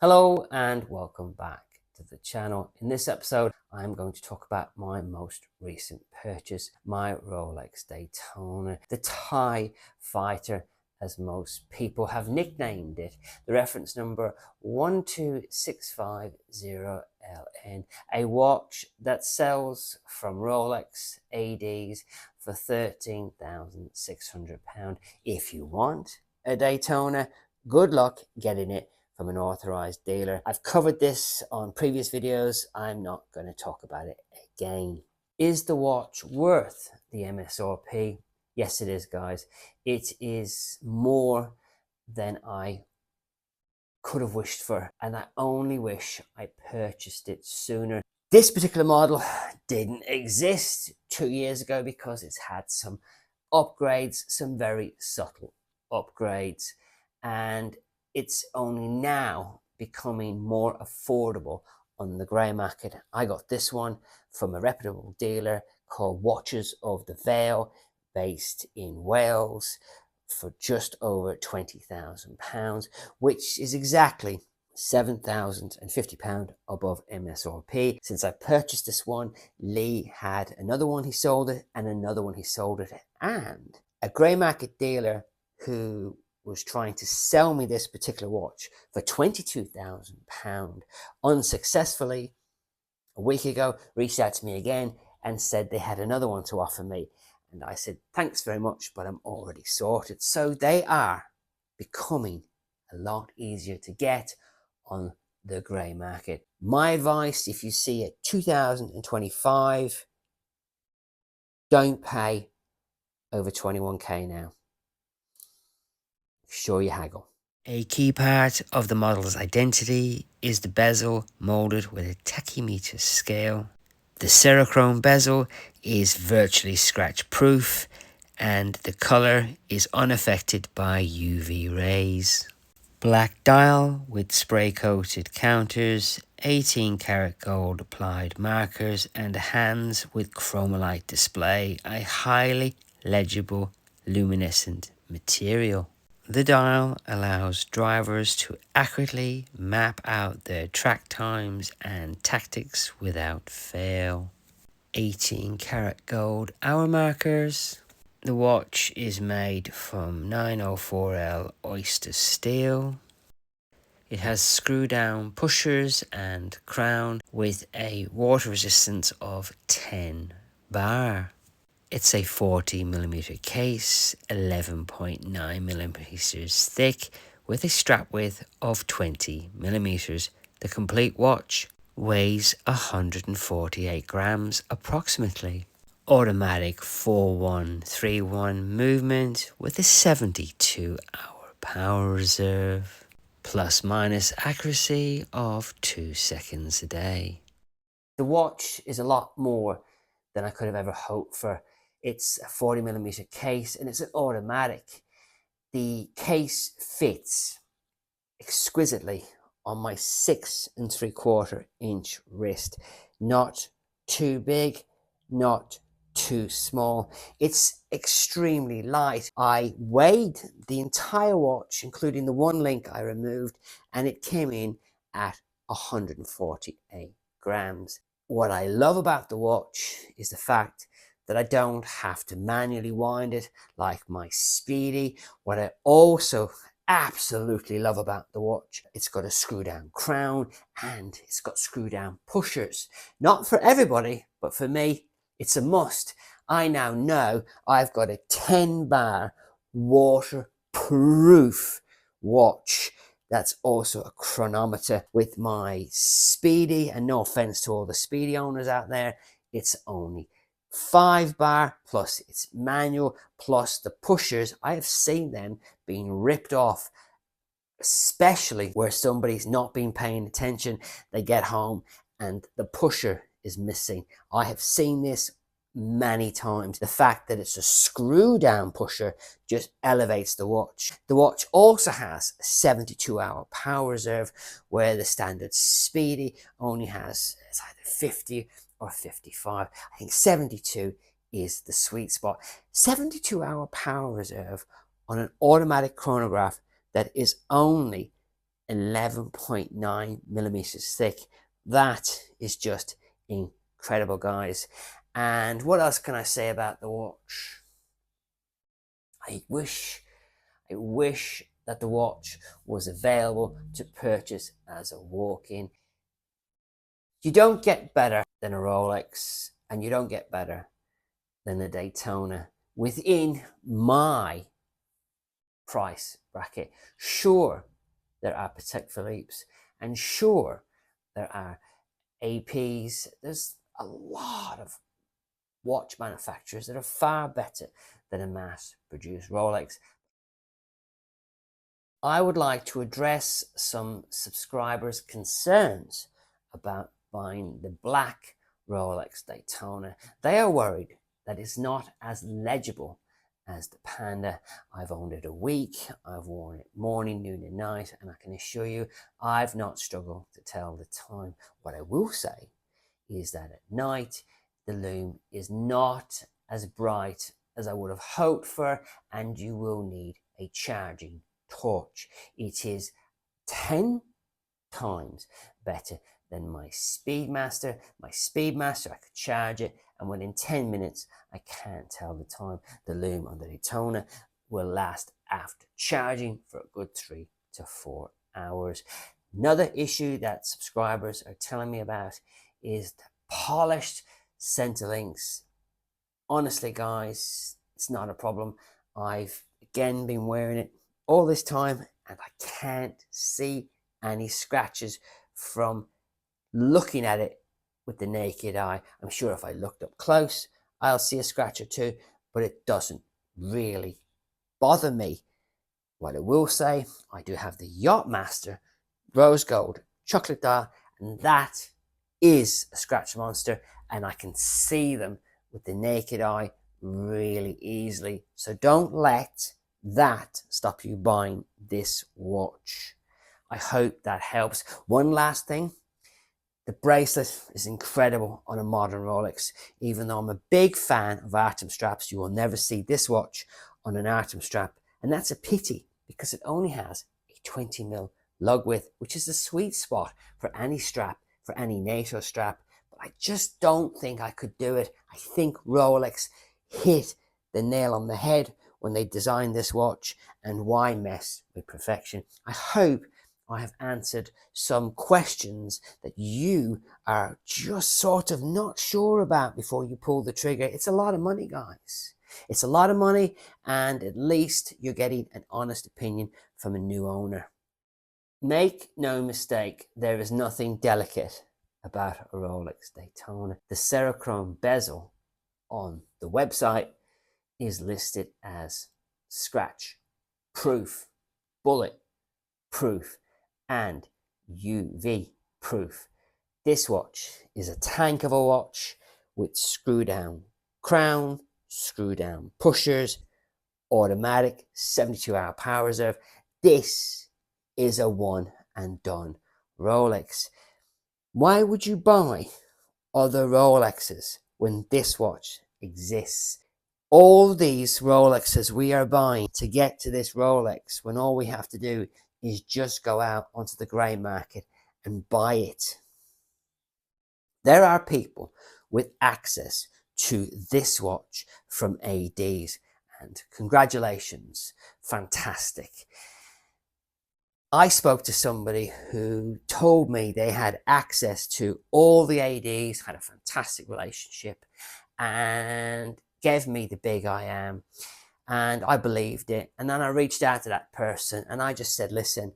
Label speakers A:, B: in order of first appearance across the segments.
A: Hello and welcome back to the channel. In this episode, I'm going to talk about my most recent purchase, my Rolex Daytona, the TIE Fighter, as most people have nicknamed it. The reference number 12650LN, a watch that sells from Rolex ADs for £13,600. If you want a Daytona, good luck getting it from an authorized dealer. I've covered this on previous videos. I'm not going to talk about it again. Is the watch worth the MSRP? Yes, it is, guys. It is more than I could have wished for, and I only wish I purchased it sooner. This particular model didn't exist 2 years ago because it's had some upgrades, some very subtle upgrades, and it's only now becoming more affordable on the grey market. I got this one from a reputable dealer called Watches of the Vale, based in Wales, for just over £20,000, which is exactly £7,050 above MSRP. Since I purchased this one, Lee had another one he sold it, and another one he sold it, and a grey market dealer who was trying to sell me this particular watch for £22,000 unsuccessfully a week ago reached out to me again and said they had another one to offer me. And I said, thanks very much, but I'm already sorted. So they are becoming a lot easier to get on the grey market. My advice, if you see a 2025, don't pay over 21k now. Sure you haggle. A key part of the model's identity is the bezel molded with a tachymeter scale. The Cerachrome bezel is virtually scratch proof, and the color is unaffected by UV rays. Black dial with spray coated counters, 18 karat gold applied markers, and hands with chromolite display, a highly legible luminescent material. The dial allows drivers to accurately map out their track times and tactics without fail. 18 karat gold hour markers. The watch is made from 904L oyster steel. It has screw down pushers and crown with a water resistance of 10 bar. It's a 40mm case, 11.9mm thick, with a strap width of 20mm. The complete watch weighs 148 grams approximately. Automatic 4131 movement with a 72-hour power reserve. Plus minus accuracy of 2 seconds a day. The watch is a lot more than I could have ever hoped for. It's a 40mm case and it's an automatic. The case fits exquisitely on my 6¾ wrist. Not too big, not too small. It's extremely light. I weighed the entire watch, including the one link I removed, and it came in at 148 grams. What I love about the watch is the fact that I don't have to manually wind it like my Speedy. What I also absolutely love about the watch, it's got a screw down crown and it's got screw down pushers. Not for everybody, but for me, it's a must. I now know I've got a 10 bar waterproof watch. That's also a chronometer with my Speedy, and no offense to all the Speedy owners out there, it's only 5 bar plus it's manual plus the pushers. I have seen them being ripped off, especially where somebody's not been paying attention. They get home and the pusher is missing. I have seen this many times. The fact that it's a screw down pusher just elevates the watch. The watch also has a 72-hour power reserve, where the standard Speedy only has either 50 or 55. I think 72 is the sweet spot. 72-hour power reserve on an automatic chronograph that is only 11.9 millimeters thick. That is just incredible, guys. And what else can I say about the watch? I wish that the watch was available to purchase as a walk-in. You don't get better than a Rolex, and you don't get better than a Daytona within my price bracket. Sure, there are Patek Philippe's, and sure, there are APs. There's a lot of watch manufacturers that are far better than a mass-produced Rolex. I would like to address some subscribers' concerns about buying the black Rolex Daytona. They are worried that it's not as legible as the Panda. I've owned it a week, I've worn it morning, noon and night, and I can assure you I've not struggled to tell the time. What I will say is that at night the lume is not as bright as I would have hoped for, and you will need a charging torch. It is 10 times better than my Speedmaster. My Speedmaster, I could charge it, and within 10 minutes, I can't tell the time. The lume on the Daytona will last after charging for a good 3 to 4 hours. Another issue that subscribers are telling me about is the polished center links. Honestly, guys, it's not a problem. I've again been wearing it all this time, and I can't see any scratches from looking at it with the naked eye. I'm sure if I looked up close, I'll see a scratch or two, but it doesn't really bother me. What I will say, I do have the Yachtmaster rose gold chocolate dial, and that is a scratch monster, and I can see them with the naked eye really easily. So don't let that stop you buying this watch. I hope that helps. One last thing, the bracelet is incredible on a modern Rolex. Even though I'm a big fan of Artem straps, you will never see this watch on an Artem strap, and that's a pity because it only has a 20mm lug width, which is the sweet spot for any strap, for any NATO strap. But I just don't think I could do it. I think Rolex hit the nail on the head when they designed this watch, and why mess with perfection? I hope I have answered some questions that you are just sort of not sure about before you pull the trigger. It's a lot of money, guys. It's a lot of money, and at least you're getting an honest opinion from a new owner. Make no mistake, there is nothing delicate about a Rolex Daytona. The Cerachrome bezel on the website is listed as scratch proof, bullet proof, and UV proof. This watch is a tank of a watch with screw down crown, screw down pushers, automatic 72-hour power reserve. This is a one and done Rolex. Why would you buy other Rolexes when this watch exists? All these Rolexes we are buying to get to this Rolex, when all we have to do is just go out onto the grey market and buy it. There are people with access to this watch from ADs, and congratulations, fantastic. I spoke to somebody who told me they had access to all the ADs, had a fantastic relationship, and gave me the big I am, and I believed it. And then I reached out to that person and I just said, listen,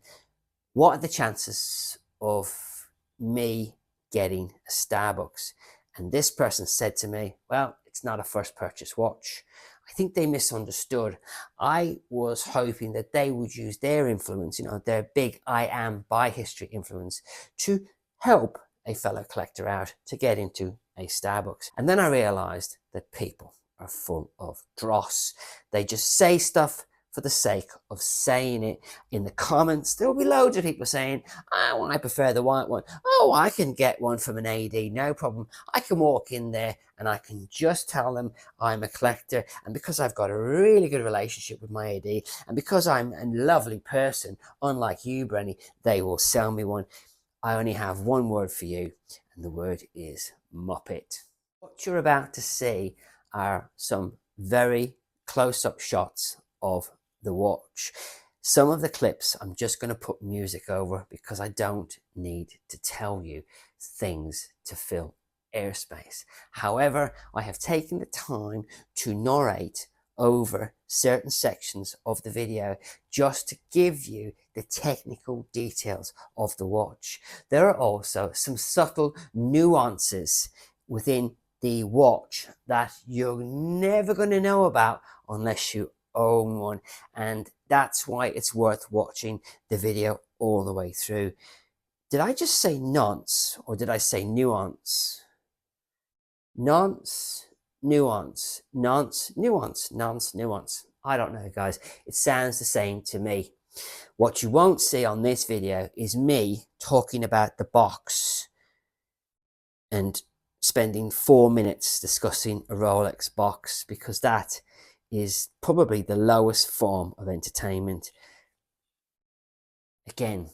A: what are the chances of me getting a Starbucks? And this person said to me, well, it's not a first purchase watch. I think they misunderstood. I was hoping that they would use their influence, their big I am buy history influence, to help a fellow collector out to get into a Starbucks. And then I realized that people are full of dross. They just say stuff for the sake of saying it. In the comments, there will be loads of people saying, oh, I prefer the white one. Oh, I can get one from an AD, no problem. I can walk in there and I can just tell them I'm a collector. And because I've got a really good relationship with my AD, and because I'm a lovely person, unlike you, Brenny, they will sell me one. I only have one word for you, and the word is Muppet. What you're about to see are some very close-up shots of the watch. Some of the clips I'm just going to put music over because I don't need to tell you things to fill airspace. However, I have taken the time to narrate over certain sections of the video just to give you the technical details of the watch. There are also some subtle nuances within the watch that you're never going to know about unless you own one, and that's why it's worth watching the video all the way through. Did I just say nonce or did I say nuance? Nonce, nuance, nonce, nuance, nonce, nuance. I don't know, guys. It sounds the same to me. What you won't see on this video is me talking about the box and spending 4 minutes discussing a Rolex box, because that is probably the lowest form of entertainment. Again,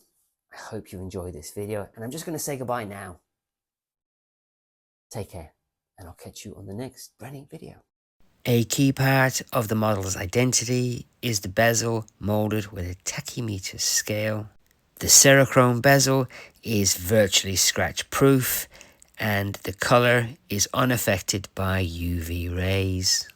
A: I hope you enjoy this video, and I'm just going to say goodbye now. Take care, and I'll catch you on the next Brenny video. A key part of the model's identity is the bezel molded with a tachymeter scale. The Cerachrome bezel is virtually scratch proof, and the color is unaffected by UV rays.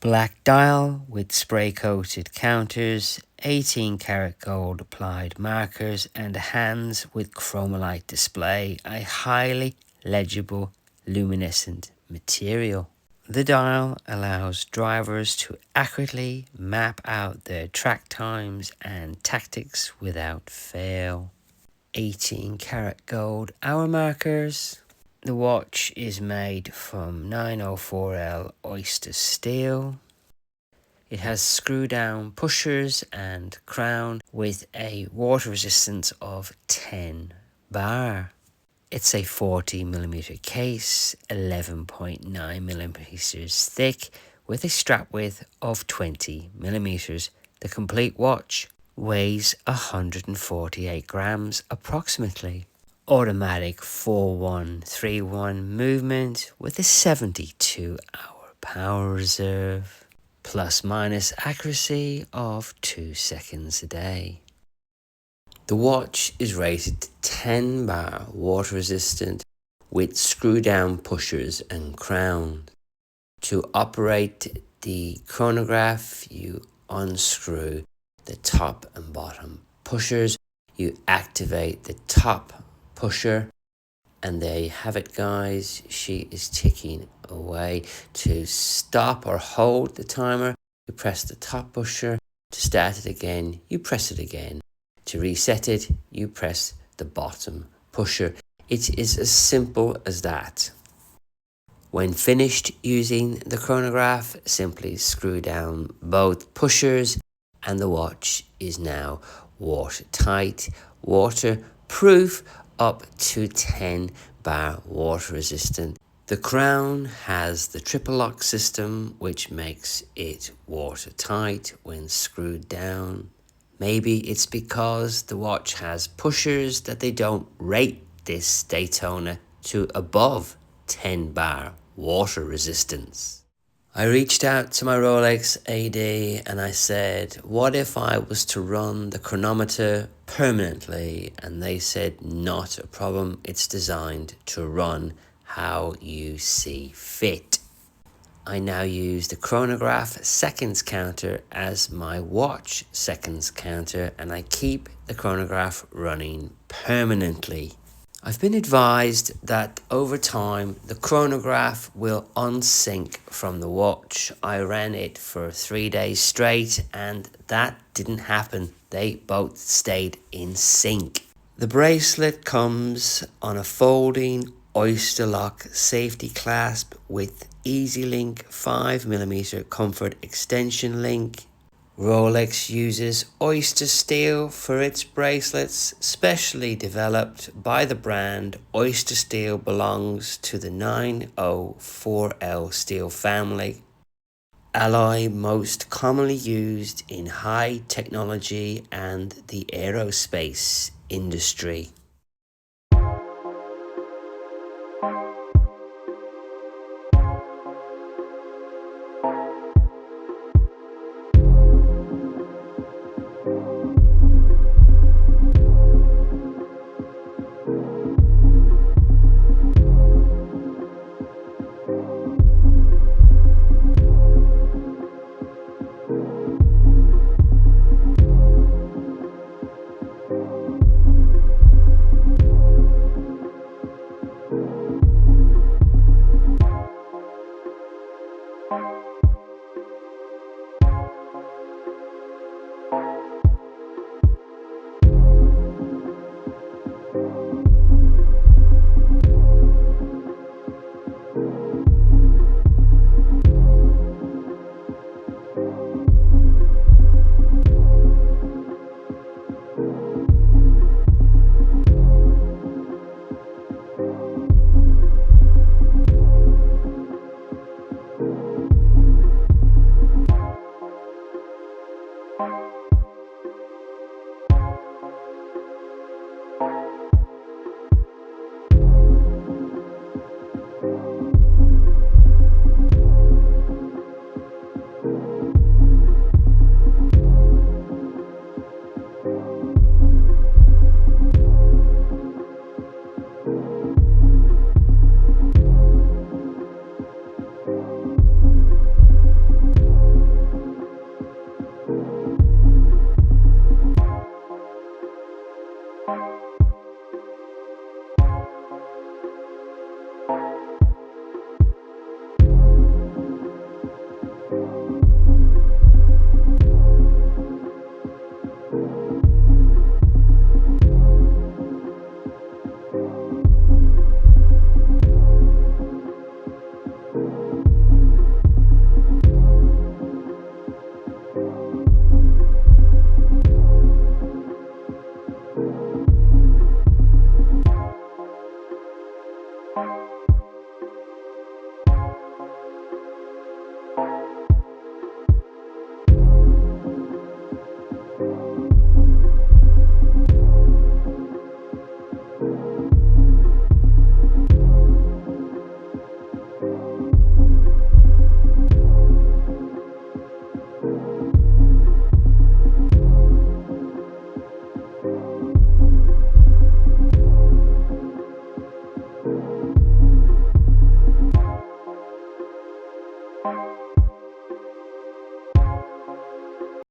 A: Black dial with spray coated counters, 18 karat gold applied markers, and hands with chromolite display, a highly legible luminescent material. The dial allows drivers to accurately map out their track times and tactics without fail. 18 karat gold hour markers. The watch is made from 904L oyster steel. It has screw down pushers and crown with a water resistance of 10 bar. It's a 40mm case, 11.9mm thick, with a strap width of 20mm. The complete watch weighs 148 grams approximately. Automatic 4131 movement with a 72-hour power reserve. Plus minus accuracy of 2 seconds a day. The watch is rated 10 bar water resistant with screw down pushers and crown. To operate the chronograph, you unscrew the top and bottom pushers, you activate the top pusher, and there you have it, guys. She is ticking away. To stop or hold the timer, you press the top pusher. To start it again, you press it again. To reset it, you press the bottom pusher. It is as simple as that. When finished using the chronograph, simply screw down both pushers and the watch is now watertight, waterproof, up to 10 bar water resistant. The crown has the triple lock system, which makes it watertight when screwed down. Maybe it's because the watch has pushers that they don't rate this Daytona to above 10 bar water resistance. I reached out to my Rolex AD and I said, what if I was to run the chronometer permanently? And they said, not a problem. It's designed to run how you see fit. I now use the chronograph seconds counter as my watch seconds counter, and I keep the chronograph running permanently. I've been advised that over time the chronograph will unsync from the watch. I ran it for 3 days straight and that didn't happen. They both stayed in sync. The bracelet comes on a folding oyster lock safety clasp with easy link 5mm comfort extension link. Rolex uses oyster steel for its bracelets, specially developed by the brand. Oyster steel belongs to the 904L steel family, alloy most commonly used in high technology and the aerospace industry.